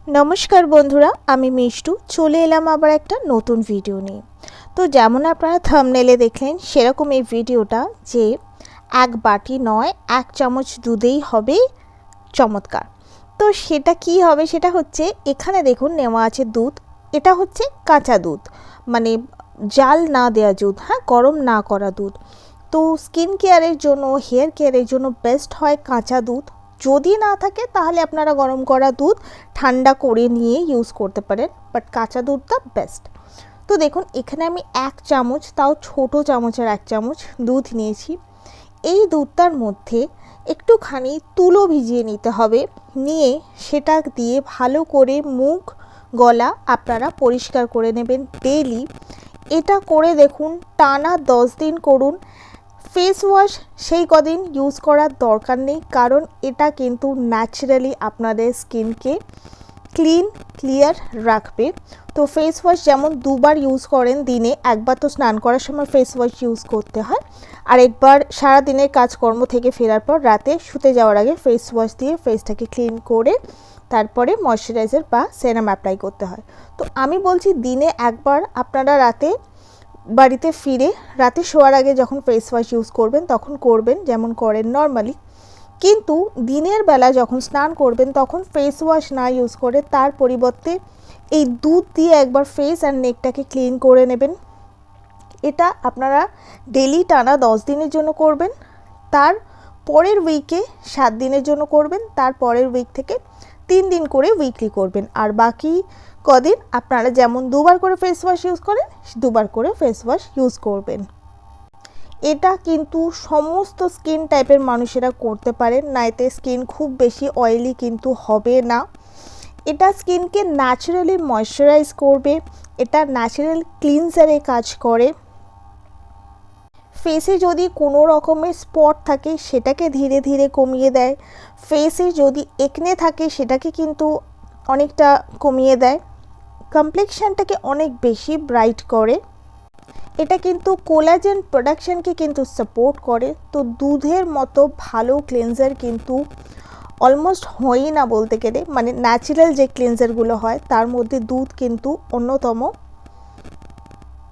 নমস্কার বন্ধুরা, আমি মিষ্টু চলে এলাম আবার একটা নতুন ভিডিও নিয়ে। তো যেমন আপনারা থাম্বনেলে দেখলেন সেরকম এই ভিডিওটা যে এক বাটি নয় 1 চামচ দুধেই হবে চমৎকার। তো সেটা কি হবে, সেটা হচ্ছে এখানে দেখুন নেওয়া আছে দুধ। এটা হচ্ছে কাঁচা দুধ, মানে জাল না দেওয়া দুধ, হ্যাঁ, গরম না করা দুধ। তো স্কিন কেয়ারের জন্য, হেয়ার কেয়ারের জন্য বেস্ট হয় কাঁচা দুধ। যদি না থাকে তাহলে আপনারা গরম করা দুধ ঠান্ডা করে নিয়ে ইউজ করতে পারেন, বাট কাঁচা দুধটা বেস্ট। তো দেখুন এখানে আমি 1 চামচ, তাও ছোটো চামচের 1 চামচ দুধ নিয়েছি। এই দুধটার মধ্যে একটুখানি তুলো ভিজিয়ে নিতে হবে, নিয়ে সেটা দিয়ে ভালো করে মুখ গলা আপনারা পরিষ্কার করে নেবেন ডেইলি। এটা করে দেখুন টানা 10 দিন করুন। ফেস ওয়াশ সেই কদিন ইউজ করার দরকার নেই, কারণ এটা কিন্তু ন্যাচারালি আপনাদের স্কিনকে ক্লিয়ার রাখবে। তো ফেস ওয়াশ যেমন দুবার ইউজ করেন দিনে, একবার তো স্নান করার সময় ফেস ওয়াশ ইউজ করতে হয়, আর একবার সারাদিনের কাজকর্ম থেকে ফেরার পর রাতে শুতে যাওয়ার আগে ফেস ওয়াশ দিয়ে ফেসটাকে ক্লিন করে তারপরে ময়শ্চারাইজার বা সেরাম অ্যাপ্লাই করতে হয়। তো আমি বলছি দিনে একবার আপনারা রাতে বাড়িতে ফিরে রাতে শোয়ার আগে যখন ফেস ওয়াশ ইউজ করবেন তখন করবেন যেমন করেন নর্মালি, কিন্তু দিনের বেলা যখন স্নান করবেন তখন ফেস ওয়াশ না ইউজ করে তার পরিবর্তে এই দুধ দিয়ে একবার ফেস আর নেকটাকে ক্লিন করে নেবেন। এটা আপনারা ডেলি টানা 10 দিনের জন্য করবেন, তার পরের উইকে 7 দিনের জন্য করবেন, তার পরের উইক থেকে 3 দিন করে উইকলি করবেন, আর বাকি কদিন আপনারা যেমন দুবার করে ফেস ওয়াশ ইউজ করেন দুবার করে ফেস ওয়াশ ইউজ করবেন। এটা কিন্তু সমস্ত স্কিন টাইপের মানুষেরা করতে পারেন, না এতে স্কিন খুব বেশি অয়েলি কিন্তু হবে না। এটা স্কিনকে ন্যাচারালি ময়শ্চারাইজ করবে, এটা ন্যাচারাল ক্লিনজারে কাজ করে। ফেসে যদি কোনো রকমের স্পট থাকে সেটাকে ধীরে ধীরে কমিয়ে দেয়, ফেসে যদি একনে থাকে সেটাকে কিন্তু অনেকটা কমিয়ে দেয়, কমপ্লেক্সনটাকে অনেক বেশি ব্রাইট করে। এটা কিন্তু কোলাজেন প্রোডাকশনকে কিন্তু সাপোর্ট করে। তো দুধের মতো ভালো ক্লিনজার কিন্তু অলমোস্ট হয়ই না বলতে গেলে, মানে ন্যাচারাল যে ক্লিনজারগুলো হয় তার মধ্যে দুধ কিন্তু অন্যতম।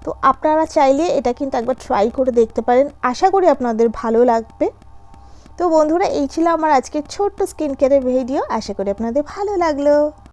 তো আপনারা চাইলে এটা কিন্তু একবার ট্রাই করে দেখতে পারেন, আশা করি আপনাদের ভালো লাগবে। তো বন্ধুরা, এই ছিল আমার আজকের ছোট্ট স্কিন কেয়ারের ভিডিও, আশা করি আপনাদের ভালো লাগলো।